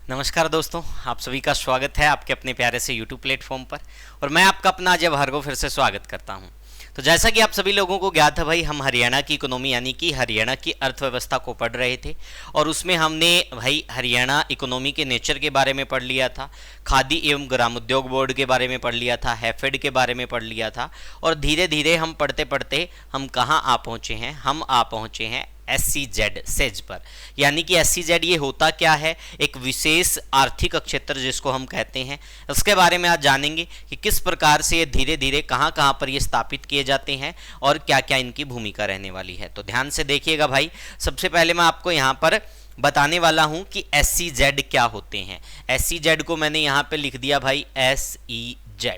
नमस्कार दोस्तों, आप सभी का स्वागत है आपके अपने प्यारे से YouTube प्लेटफॉर्म पर। और मैं आपका अपना अजय भार्गव फिर से स्वागत करता हूं। तो जैसा कि आप सभी लोगों को ज्ञात है भाई, हम हरियाणा की इकोनॉमी यानी कि हरियाणा की अर्थव्यवस्था को पढ़ रहे थे और उसमें हमने भाई हरियाणा इकोनॉमी के नेचर के बारे में पढ़ लिया था, खादी एवं ग्रामोद्योग बोर्ड के बारे में पढ़ लिया था, हैफेड के बारे में पढ़ लिया था। और धीरे धीरे हम पढ़ते पढ़ते हम कहाँ आ पहुँचे हैं, हम आ पहुँचे हैं SEZ सेज पर। यानी कि SEZ ये होता क्या है, एक विशेष आर्थिक क्षेत्र जिसको हम कहते हैं। उसके बारे में आज जानेंगे कि किस प्रकार से ये धीरे धीरे कहाँ कहाँ पर ये स्थापित किए जाते हैं और क्या क्या इनकी भूमिका रहने वाली है। तो ध्यान से देखिएगा भाई। सबसे पहले मैं आपको यहाँ पर बताने वाला हूँ कि SEZ क्या होते हैं। SEZ को मैंने यहाँ पे लिख दिया भाई SEZ।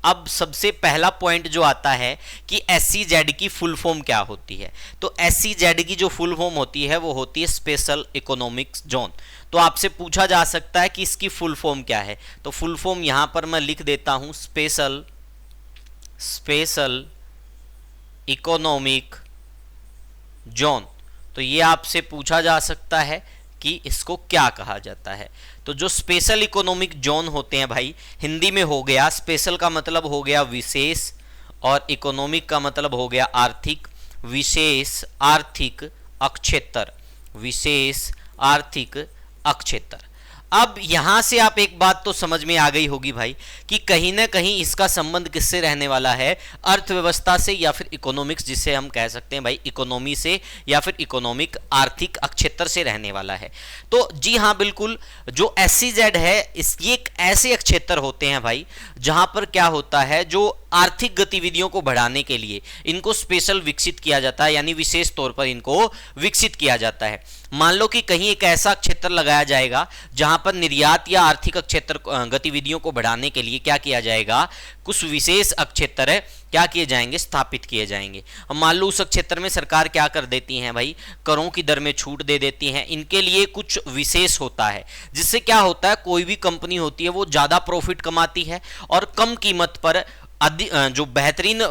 अब सबसे पहला पॉइंट जो आता है कि SEZ की फुल फॉर्म क्या होती है। तो SEZ की जो फुल फॉर्म होती है वो होती है स्पेशल इकोनॉमिक जोन। तो आपसे पूछा जा सकता है कि इसकी फुल फॉर्म क्या है। तो फुल फॉर्म यहां पर मैं लिख देता हूं, स्पेशल इकोनॉमिक जोन। तो ये आपसे पूछा जा सकता है कि इसको क्या कहा जाता है। तो जो स्पेशल इकोनॉमिक जोन होते हैं भाई, हिंदी में हो गया, स्पेशल का मतलब हो गया विशेष और इकोनॉमिक का मतलब हो गया आर्थिक, विशेष आर्थिक अक्षेत्र, विशेष आर्थिक अक्षेत्र। अब यहां से आप एक बात तो समझ में आ गई होगी भाई कि कहीं ना कहीं इसका संबंध किससे रहने वाला है, अर्थव्यवस्था से या फिर इकोनॉमिक्स, जिसे हम कह सकते हैं भाई इकोनॉमी से या फिर इकोनॉमिक आर्थिक अक्षेत्र से रहने वाला है। तो जी हाँ बिल्कुल, जो SEZ है ये एक ऐसे क्षेत्र होते हैं भाई जहां पर क्या होता है, जो आर्थिक गतिविधियों को बढ़ाने के लिए इनको स्पेशल विकसित किया जाता है, यानी विशेष तौर पर इनको विकसित किया जाता है। मान लो कि कहीं एक ऐसा क्षेत्र लगाया जाएगा जहां पर निर्यात या आर्थिक क्षेत्र गतिविधियों को बढ़ाने के लिए क्या किया जाएगा, कुछ विशेष क्षेत्र क्या किए जाएंगे, स्थापित किए जाएंगे। अब मान लो उस क्षेत्र में सरकार क्या कर देती है भाई, करों की दर में छूट दे देती है। इनके लिए कुछ विशेष होता है जिससे क्या होता है, कोई भी कंपनी होती है वो ज्यादा प्रॉफिट कमाती है और कम कीमत पर जो बेहतरीन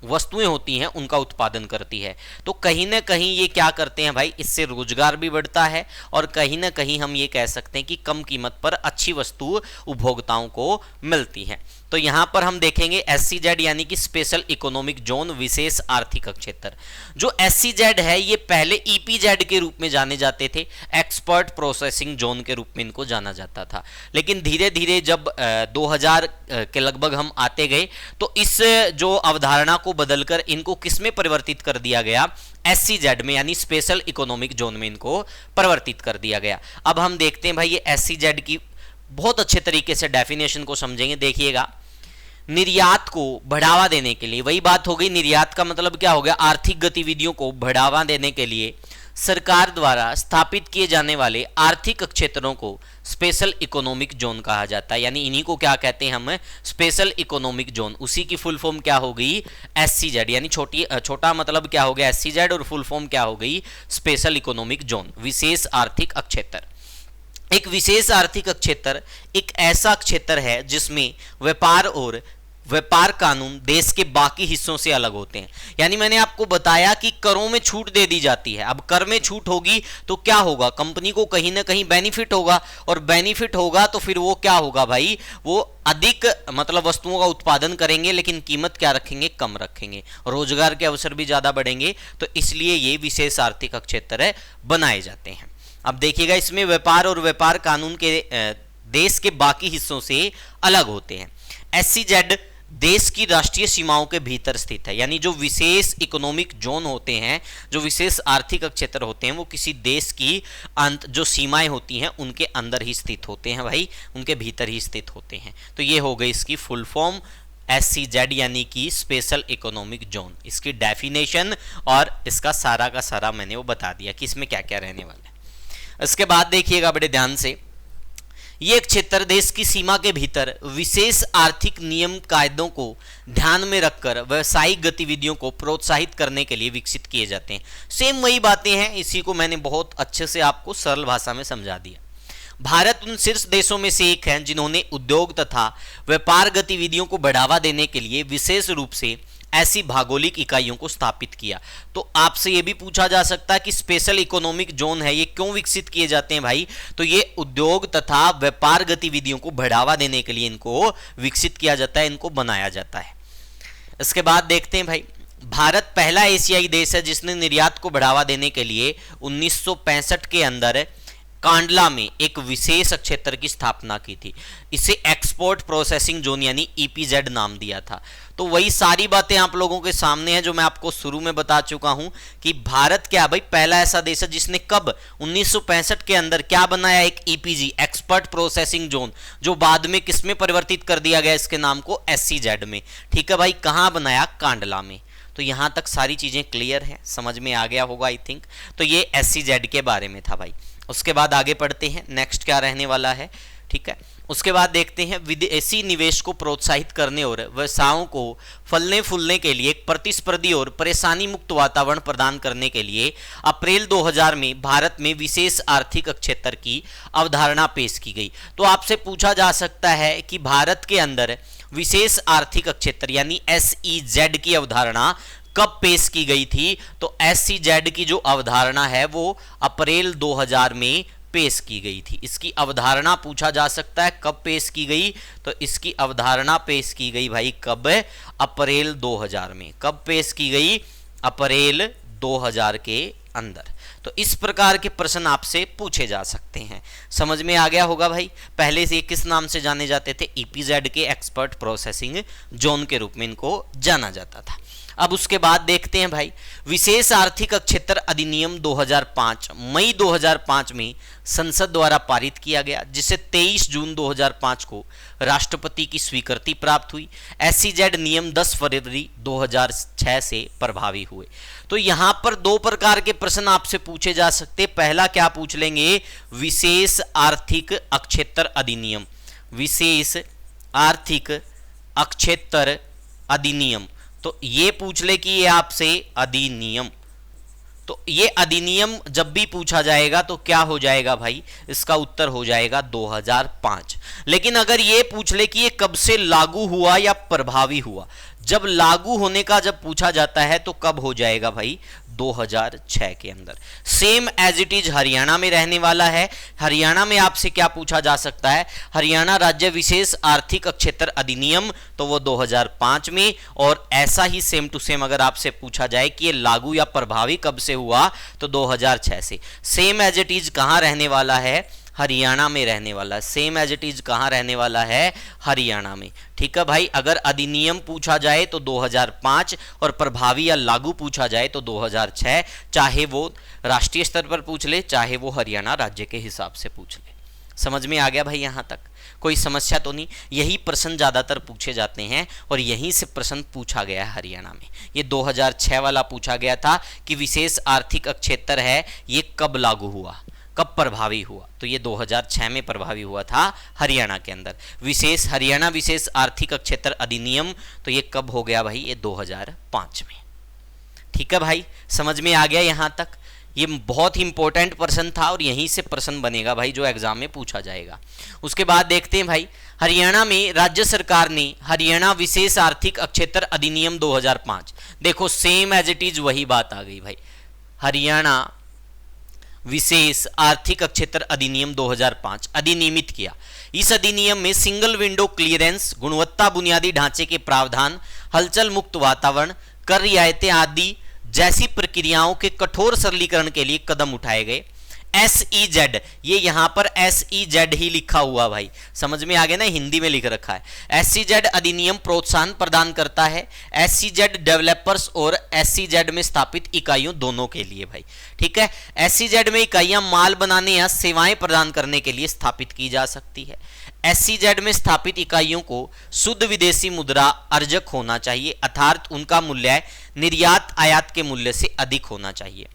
वस्तुएं होती हैं उनका उत्पादन करती है। तो कहीं ना कहीं ये क्या करते हैं भाई, इससे रोजगार भी बढ़ता है और कहीं ना कहीं हम ये कह सकते हैं कि कम कीमत पर अच्छी वस्तु उपभोक्ताओं को मिलती है। तो यहां पर हम देखेंगे SEZ यानी कि स्पेशल इकोनॉमिक जोन, विशेष आर्थिक क्षेत्र। जो SEZ है ये पहले EPZ के रूप में जाने जाते थे, एक्सपर्ट प्रोसेसिंग जोन के रूप में इनको जाना जाता था। लेकिन धीरे धीरे जब 2000 के लगभग हम आते गए तो इस जो अवधारणा को बदलकर इनको किस में परिवर्तित कर दिया गया, SEZ में, यानी स्पेशल इकोनॉमिक जोन में इनको परिवर्तित कर दिया गया। अब हम देखते हैं भाई ये SEZ की बहुत अच्छे तरीके से डेफिनेशन को समझेंगे। देखिएगा, निर्यात को बढ़ावा देने के लिए, वही बात हो गई, निर्यात का मतलब क्या हो गया, आर्थिक गतिविधियों को बढ़ावा देने के लिए सरकार द्वारा स्थापित किए जाने वाले आर्थिक क्षेत्रों को स्पेशल इकोनॉमिक जोन कहा जाता है। यानी इन्हीं को क्या कहते हैं हम, स्पेशल इकोनॉमिक जोन। उसी की फुल फॉर्म क्या हो गई, SEZ। यानी छोटा मतलब क्या हो गया SEZ और फुल फॉर्म क्या हो गई, स्पेशल इकोनॉमिक जोन, विशेष आर्थिक क्षेत्र। एक विशेष आर्थिक क्षेत्र एक ऐसा क्षेत्र है जिसमें व्यापार कानून देश के बाकी हिस्सों से अलग होते हैं। यानी मैंने आपको बताया कि करों में छूट दे दी जाती है। अब कर में छूट होगी तो क्या होगा, कंपनी को कहीं ना कहीं बेनिफिट होगा, और बेनिफिट होगा तो फिर वो क्या होगा भाई, वो अधिक मतलब वस्तुओं का उत्पादन करेंगे, लेकिन कीमत क्या रखेंगे, कम रखेंगे, रोजगार के अवसर भी ज्यादा बढ़ेंगे। तो इसलिए ये विशेष आर्थिक क्षेत्र बनाए जाते हैं। अब देखिएगा, इसमें व्यापार और व्यापार कानून के देश के बाकी हिस्सों से अलग होते हैं। SEZ देश की राष्ट्रीय सीमाओं के भीतर स्थित है। यानी जो विशेष इकोनॉमिक जोन होते हैं, जो विशेष आर्थिक क्षेत्र होते हैं, वो किसी देश की जो सीमाएं होती हैं उनके अंदर ही स्थित होते हैं भाई, उनके भीतर ही स्थित होते हैं। तो ये हो गई इसकी फुल फॉर्म SEZ यानी कि स्पेशल इकोनॉमिक जोन। इसकी डेफिनेशन और इसका सारा का सारा मैंने वो बता दिया कि इसमें क्या क्या रहने वाला है। इसके बाद देखिएगा बड़े ध्यान से, ये क्षेत्र देश की सीमा के भीतर विशेष आर्थिक नियम कायदों को ध्यान में रखकर व्यावसायिक गतिविधियों को प्रोत्साहित करने के लिए विकसित किए जाते हैं। सेम वही बातें हैं, इसी को मैंने बहुत अच्छे से आपको सरल भाषा में समझा दिया। भारत उन शीर्ष देशों में से एक है जिन्होंने उद्योग तथा व्यापार गतिविधियों को बढ़ावा देने के लिए विशेष रूप से ऐसी भौगोलिक इकाइयों को स्थापित किया। तो आपसे यह भी पूछा जा सकता है कि स्पेशल इकोनॉमिक जोन है ये क्यों विकसित किए जाते हैं भाई, तो ये उद्योग तथा व्यापार गतिविधियों को बढ़ावा देने के लिए इनको विकसित किया जाता है, इनको बनाया जाता है। इसके बाद देखते हैं भाई, भारत पहला एशियाई देश है जिसने निर्यात को बढ़ावा देने के लिए 1965 के अंदर कांडला में एक विशेष क्षेत्र की स्थापना की थी। इसे एक्सपोर्ट प्रोसेसिंग जोन यानी ईपीजेड नाम दिया था। तो वही सारी बातें आप लोगों के सामने हैं जो मैं आपको शुरू में बता चुका हूं कि भारत क्या भाई पहला ऐसा देश है जिसने कब 1965 के अंदर क्या बनाया, एक ईपीजी एक्सपर्ट प्रोसेसिंग जोन, जो बाद में किसमें परिवर्तित कर दिया गया, इसके नाम को एससीजेड में। ठीक है भाई, कहां बनाया, कांडला में। तो यहां तक सारी चीजें क्लियर है, समझ में आ गया होगा आई थिंक। तो ये एससीजेड के बारे में था भाई। उसके बाद आगे पढ़ते हैं, नेक्स्ट क्या रहने वाला है। ठीक है, उसके बाद देखते हैं विदेशी निवेश को प्रोत्साहित करने और व्यवसायों को फलने फूलने के लिए एक प्रतिस्पर्धी और परेशानी मुक्त वातावरण प्रदान करने के लिए अप्रैल 2000 में भारत में विशेष आर्थिक क्षेत्र की अवधारणा पेश की गई। तो आपसे पूछा जा सकता है कि भारत के अंदर विशेष आर्थिक क्षेत्र यानी एसईजेड की अवधारणा कब पेश की गई थी, तो एसईजेड की जो अवधारणा है वो अप्रैल 2000 में पेश की गई थी। इसकी अवधारणा पूछा जा सकता है कब पेश की गई, तो इसकी अवधारणा पेश की गई भाई कब, अप्रैल 2000 में। कब पेश की गई, अप्रैल 2000 के अंदर। तो इस प्रकार के प्रश्न आपसे पूछे जा सकते हैं। समझ में आ गया होगा भाई। पहले से किस नाम से जाने जाते थे, ईपीजेड के एक्सपर्ट प्रोसेसिंग जोन के रूप में इनको जाना जाता था। अब उसके बाद देखते हैं भाई, विशेष आर्थिक क्षेत्र अधिनियम 2005 मई 2005 में संसद द्वारा पारित किया गया, जिसे 23 जून 2005 को राष्ट्रपति की स्वीकृति प्राप्त हुई। एसईजेड नियम 10 फरवरी 2006 से प्रभावी हुए। तो यहां पर दो प्रकार के प्रश्न आपसे पूछे जा सकते। पहला क्या पूछ लेंगे, विशेष आर्थिक क्षेत्र अधिनियम, विशेष आर्थिक क्षेत्र अधिनियम। तो ये पूछ ले कि ये आपसे अधिनियम, तो ये अधिनियम जब भी पूछा जाएगा तो क्या हो जाएगा भाई, इसका उत्तर हो जाएगा 2005। लेकिन अगर ये पूछ ले कि ये कब से लागू हुआ या प्रभावी हुआ, जब लागू होने का जब पूछा जाता है तो कब हो जाएगा भाई, 2006 के अंदर। Same as it is Haryana में रहने वाला है। हरियाणा में आपसे क्या पूछा जा सकता है, हरियाणा राज्य विशेष आर्थिक क्षेत्र अधिनियम, तो वो 2005 में। और ऐसा ही सेम टू सेम अगर आपसे पूछा जाए कि ये लागू या प्रभावी कब से हुआ, तो 2006 से। सेम एज इट इज कहां रहने वाला है, हरियाणा में रहने वाला है। सेम एज इट इज कहां रहने वाला है, हरियाणा में। ठीक है भाई, अगर अधिनियम पूछा जाए तो 2005 और प्रभावी या लागू पूछा जाए तो 2006, चाहे वो राष्ट्रीय स्तर पर पूछ ले चाहे वो हरियाणा राज्य के हिसाब से पूछ ले। समझ में आ गया भाई, यहां तक कोई समस्या तो नहीं। यही प्रश्न ज्यादातर पूछे जाते हैं और यहीं से प्रश्न पूछा गया है हरियाणा में। ये 2006 वाला पूछा गया था कि विशेष आर्थिक क्षेत्र है ये कब लागू हुआ, कब प्रभावी हुआ, तो ये 2006 में प्रभावी हुआ था हरियाणा के अंदर। विशेष हरियाणा विशेष आर्थिक क्षेत्र अधिनियम, तो ये कब हो गया भाई, ये 2005 में। ठीक है भाई, समझ में आ गया यहां तक। ये बहुत ही इंपॉर्टेंट प्रश्न था और यहीं से प्रश्न बनेगा भाई जो एग्जाम में पूछा जाएगा। उसके बाद देखते हैं भाई, हरियाणा में राज्य सरकार ने हरियाणा विशेष आर्थिक क्षेत्र अधिनियम 2005, देखो सेम एज इट इज वही बात आ गई भाई, हरियाणा विशेष आर्थिक क्षेत्र अधिनियम 2005 अधिनियमित किया। इस अधिनियम में सिंगल विंडो क्लियरेंस, गुणवत्ता बुनियादी ढांचे के प्रावधान, हलचल मुक्त वातावरण, कर रियायतें आदि जैसी प्रक्रियाओं के कठोर सरलीकरण के लिए कदम उठाए गए। एसईजेड, ये यहां पर एसईजेड ही लिखा हुआ भाई, समझ में आ गया ना, हिंदी में लिख रखा है। एसईजेड अधिनियम प्रोत्साहन प्रदान करता है एसईजेड डेवलपर्स और एसईजेड में स्थापित इकाइयों दोनों के लिए भाई। ठीक है, एसईजेड में इकाइयां माल बनाने या सेवाएं प्रदान करने के लिए स्थापित की जा सकती है। एसईजेड में स्थापित इकाइयों को शुद्ध विदेशी मुद्रा अर्जक होना चाहिए, अर्थात उनका मूल्य निर्यात आयात के मूल्य से अधिक होना चाहिए।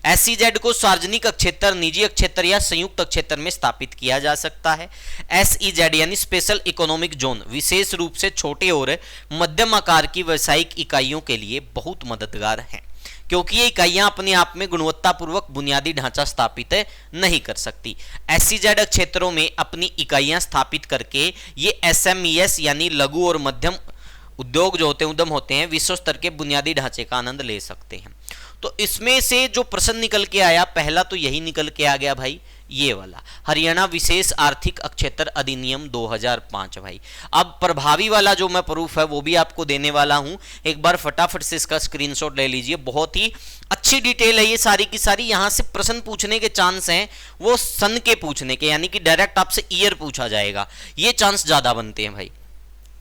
एसईजेड को सार्वजनिक क्षेत्र, निजी क्षेत्र या संयुक्त क्षेत्र में स्थापित किया जा सकता है। एसईजेड यानी स्पेशल इकोनॉमिक जोन विशेष रूप से छोटे और मध्यम आकार की व्यावसायिक इकाइयों के लिए बहुत मददगार हैं, क्योंकि ये इकाइयां अपने आप में गुणवत्तापूर्वक बुनियादी ढांचा स्थापित नहीं कर सकती। एसईजेड क्षेत्रों में अपनी इकाइयां स्थापित करके ये एसएमईएस यानी लघु और मध्यम उद्योग जो होते हैं, उद्यम होते हैं, विश्व स्तर के बुनियादी ढांचे का आनंद ले सकते हैं। तो इसमें से जो प्रश्न निकल के आया, पहला तो यही निकल के आ गया भाई, ये वाला हरियाणा विशेष आर्थिक क्षेत्र अधिनियम 2005 भाई। अब प्रभावी वाला जो मैं प्रूफ है वो भी आपको देने वाला हूं, एक बार फटाफट से इसका स्क्रीनशॉट ले लीजिए। बहुत ही अच्छी डिटेल है ये सारी की सारी। यहां से प्रश्न पूछने के चांस हैं वो सन के पूछने के, यानी कि डायरेक्ट आपसे ईयर पूछा जाएगा, ये चांस ज्यादा बनते हैं भाई।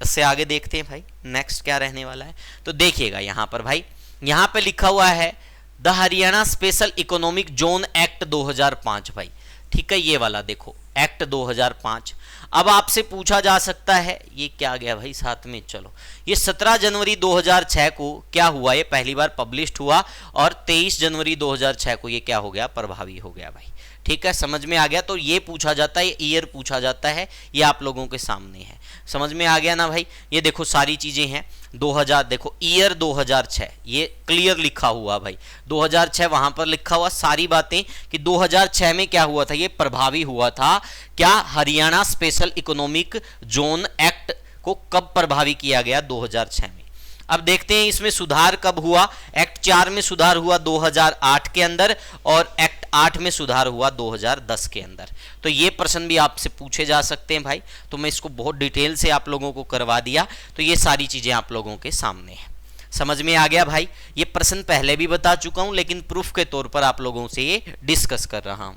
इससे आगे देखते हैं भाई नेक्स्ट क्या रहने वाला है। तो देखिएगा यहां पर भाई, यहां पे लिखा हुआ है the Haryana special economic zone act 2005 भाई, ठीक है, ये वाला देखो एक्ट 2005। अब आपसे पूछा जा सकता है, ये क्या गया भाई साथ में, चलो ये 17 जनवरी 2006 को क्या हुआ, ये पहली बार पब्लिश्ड हुआ और 23 जनवरी 2006 को ये क्या हो गया, प्रभावी हो गया भाई। ठीक है, समझ में आ गया। तो ये पूछा जाता है, ईयर पूछा जाता है, ये आप लोगों के सामने है, समझ में आ गया ना भाई। ये देखो सारी चीजें हैं 2000, देखो ईयर 2006 ये क्लियर लिखा हुआ भाई, 2006 वहां पर लिखा हुआ सारी बातें कि 2006 में क्या हुआ था, ये प्रभावी हुआ था। क्या Haryana special economic zone act को कब प्रभावी किया गया, 2006 में। अब देखते हैं इसमें सुधार कब हुआ, एक्ट 4 में सुधार हुआ 2008 के अंदर और एक्ट 8 में सुधार हुआ 2010 के अंदर। तो ये प्रश्न भी आपसे पूछे जा सकते हैं भाई, तो मैं इसको बहुत डिटेल से आप लोगों को करवा दिया। तो ये सारी चीजें आप लोगों के सामने हैं, समझ में आ गया भाई। ये प्रश्न पहले भी बता चुका हूं, लेकिन प्रूफ के तौर पर आप लोगों से ये डिस्कस कर रहा हूं।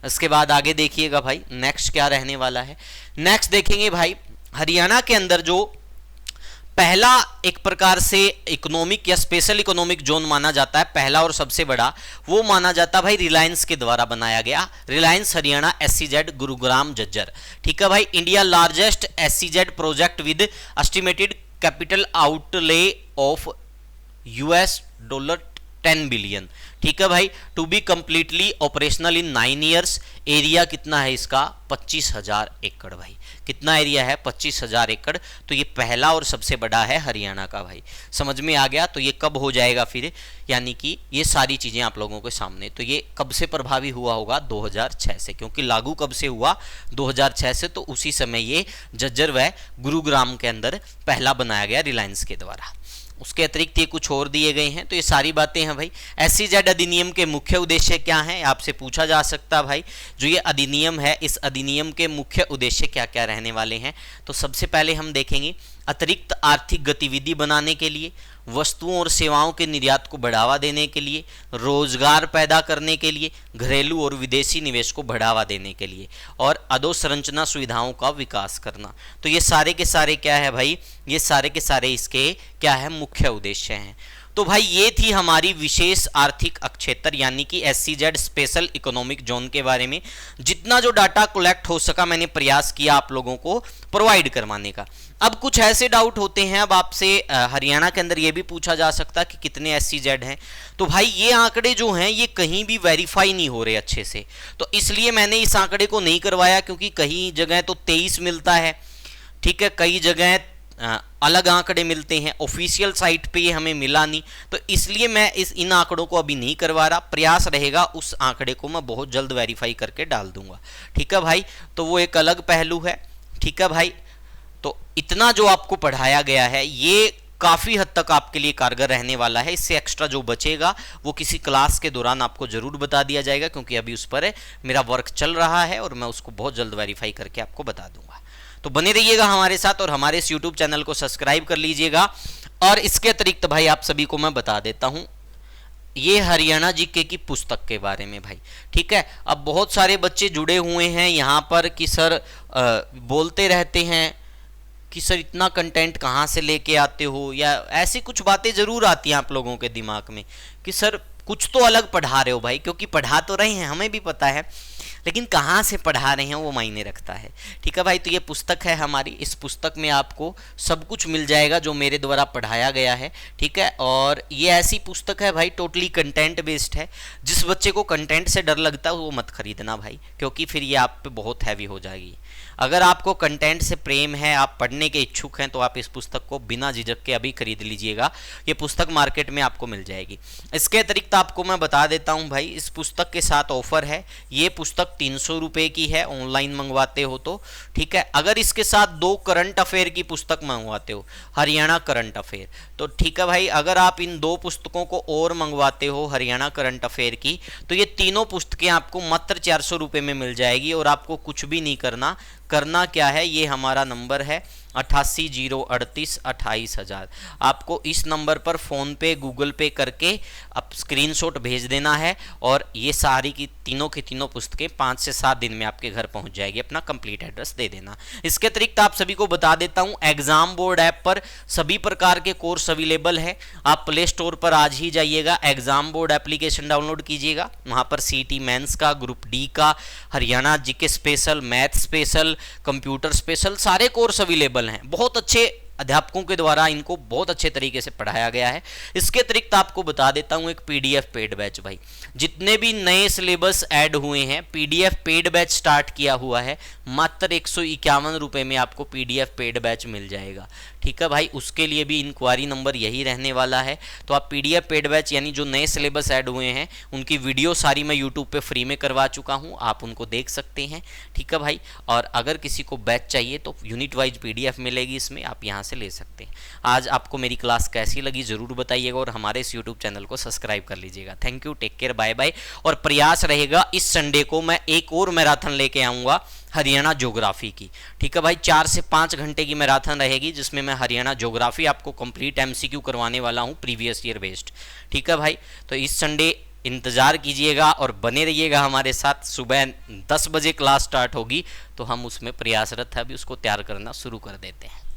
इसके बाद आगे देखिएगा भाई नेक्स्ट क्या रहने वाला है। नेक्स्ट देखेंगे भाई, हरियाणा के अंदर जो पहला एक प्रकार से इकोनॉमिक या स्पेशल इकोनॉमिक जोन माना जाता है, पहला और सबसे बड़ा, वो माना जाता है भाई रिलायंस के द्वारा बनाया गया, रिलायंस हरियाणा SEZ गुरुग्राम झज्जर। ठीक है भाई, India largest SEZ project with estimated capital outlay of $10 billion. ठीक है भाई, to be completely operational in 9 years. Area कितना है इसका, 25,000 एकड़ भाई। कितना एरिया है, 25,000 एकड़। तो ये पहला और सबसे बड़ा है हरियाणा का भाई, समझ में आ गया। तो ये कब हो जाएगा फिर, यानी कि ये सारी चीजें आप लोगों के सामने। तो ये कब से प्रभावी हुआ होगा, 2006 से, क्योंकि लागू कब से हुआ, 2006 से। तो उसी समय ये झज्जर व गुरुग्राम के अंदर पहला बनाया गया रिलायंस के द्वारा। उसके अतिरिक्त ये कुछ और दिए गए हैं। तो ये सारी बातें हैं भाई। SEZ अधिनियम के मुख्य उद्देश्य क्या हैं, आपसे पूछा जा सकता भाई। जो ये अधिनियम है, इस अधिनियम के मुख्य उद्देश्य क्या क्या रहने वाले हैं। तो सबसे पहले हम देखेंगे अतिरिक्त आर्थिक गतिविधि बनाने के लिए, वस्तुओं और सेवाओं के निर्यात को बढ़ावा देने के लिए, रोजगार पैदा करने के लिए, घरेलू और विदेशी निवेश को बढ़ावा देने के लिए, और अधोसंरचना सुविधाओं का विकास करना। तो ये सारे के सारे क्या है भाई, ये सारे के सारे इसके क्या है, मुख्य उद्देश्य हैं। तो भाई ये थी हमारी विशेष आर्थिक क्षेत्र यानी कि SEZ स्पेशल इकोनॉमिक जोन के बारे में। जितना जो डाटा कलेक्ट हो सका मैंने प्रयास किया आप लोगों को प्रोवाइड करवाने का। अब कुछ ऐसे डाउट होते हैं, अब आपसे हरियाणा के अंदर ये भी पूछा जा सकता है कि कितने SEZ हैं। तो भाई ये आंकड़े जो हैं ये कहीं भी वेरीफाई नहीं हो रहे अच्छे से, तो इसलिए मैंने इस आंकड़े को नहीं करवाया, क्योंकि कहीं जगह तो 23 मिलता है, ठीक है, कई जगह अलग आंकड़े मिलते हैं, ऑफिशियल साइट पे ये हमें मिला नहीं। तो इसलिए मैं इन आंकड़ों को अभी नहीं करवा रहा, प्रयास रहेगा उस आंकड़े को मैं बहुत जल्द वेरीफाई करके डाल दूंगा। ठीक है भाई, तो वो एक अलग पहलू है। ठीक है भाई, तो इतना जो आपको पढ़ाया गया है ये काफ़ी हद तक आपके लिए कारगर रहने वाला है। इससे एक्स्ट्रा जो बचेगा वो किसी क्लास के दौरान आपको जरूर बता दिया जाएगा, क्योंकि अभी उस पर मेरा वर्क चल रहा है और मैं उसको बहुत जल्द वेरीफाई करके आपको बता दूंगा। तो बने रहिएगा हमारे साथ और हमारे इस YouTube चैनल को सब्सक्राइब कर लीजिएगा। और इसके अतिरिक्त भाई आप सभी को मैं बता देता हूं ये हरियाणा जीके की पुस्तक के बारे में भाई। ठीक है, अब बहुत सारे बच्चे जुड़े हुए हैं यहाँ पर कि सर बोलते रहते हैं कि सर इतना कंटेंट कहाँ से लेके आते हो, या ऐसी कुछ बातें जरूर आती हैं आप लोगों के दिमाग में कि सर कुछ तो अलग पढ़ा रहे हो भाई, क्योंकि पढ़ा तो रहे हैं हमें भी पता है, लेकिन कहाँ से पढ़ा रहे हैं वो मायने रखता है। ठीक है भाई, तो ये पुस्तक है हमारी, इस पुस्तक में आपको सब कुछ मिल जाएगा जो मेरे द्वारा पढ़ाया गया है। ठीक है, और ये ऐसी पुस्तक है भाई टोटली कंटेंट बेस्ड है। जिस बच्चे को कंटेंट से डर लगता है वो मत खरीदना भाई, क्योंकि फिर ये आप पे बहुत हैवी हो जाएगी। अगर आपको कंटेंट से प्रेम है, आप पढ़ने के इच्छुक हैं, तो आप इस पुस्तक को बिना झिझक के अभी खरीद लीजिएगा। ये पुस्तक मार्केट में आपको मिल जाएगी। इसके अतिरिक्त आपको मैं बता देता हूं भाई, इस पुस्तक के साथ ऑफर है। ये पुस्तक 300 रुपए की है ऑनलाइन मंगवाते हो तो, ठीक है। अगर इसके साथ 2 करंट अफेयर की पुस्तक मंगवाते हो, हरियाणा करंट अफेयर, तो ठीक है भाई, अगर आप इन 2 पुस्तकों को और मंगवाते हो हरियाणा करंट अफेयर की, तो ये तीनों पुस्तकें आपको मात्र 400 रुपये में मिल जाएगी और आपको कुछ भी नहीं करना क्या है, ये हमारा नंबर है 88,038,28,000। आपको इस नंबर पर फ़ोन पे गूगल पे करके अब स्क्रीनशॉट भेज देना है और ये सारी की तीनों पुस्तकें 5 से 7 दिन में आपके घर पहुंच जाएगी। अपना कंप्लीट एड्रेस दे देना। इसके अतिरिक्त आप सभी को बता देता हूं, एग्जाम बोर्ड ऐप पर सभी प्रकार के कोर्स अवेलेबल है। आप प्ले स्टोर पर आज ही जाइएगा, एग्जाम बोर्ड एप्लीकेशन डाउनलोड कीजिएगा। वहां पर सीटी मेंस का, ग्रुप डी का, Haryana GK special, math special, computer special सारे कोर्स अवेलेबल हैं। बहुत अच्छे अध्यापकों के द्वारा इनको बहुत अच्छे तरीके से पढ़ाया गया है। इसके अतिरिक्त आपको बता देता हूं एक पीडीएफ पेड बैच भाई, जितने भी नए सिलेबस ऐड हुए हैं, पीडीएफ पेड बैच स्टार्ट किया हुआ है। मात्र 151 रुपये में आपको पीडीएफ पेड बैच मिल जाएगा, ठीक है भाई। उसके लिए भी इंक्वायरी नंबर यही रहने वाला है। तो आप पीडीएफ पेड बैच यानी जो नए सिलेबस ऐड हुए हैं उनकी वीडियो सारी मैं यूट्यूब पे फ्री में करवा चुका हूं, आप उनको देख सकते हैं, ठीक है भाई। और अगर किसी को बैच चाहिए तो यूनिट वाइज पीडीएफ मिलेगी, इसमें आप यहाँ से ले सकते हैं। आज आपको मेरी क्लास कैसी लगी ज़रूर बताइएगा और हमारे इस यूट्यूब चैनल को सब्सक्राइब कर लीजिएगा। Thank you, take care, bye bye. और प्रयास रहेगा इस संडे को मैं एक और मैराथन लेके आऊँगा हरियाणा ज्योग्राफी की, ठीक है भाई। 4 से 5 घंटे की मैराथन रहेगी जिसमें मैं हरियाणा ज्योग्राफी आपको कंप्लीट एमसीक्यू करवाने वाला हूं प्रीवियस ईयर बेस्ड, ठीक है भाई। तो इस संडे इंतज़ार कीजिएगा और बने रहिएगा हमारे साथ। सुबह 10 बजे क्लास स्टार्ट होगी तो हम उसमें प्रयासरत है, अभी उसको तैयार करना शुरू कर देते हैं।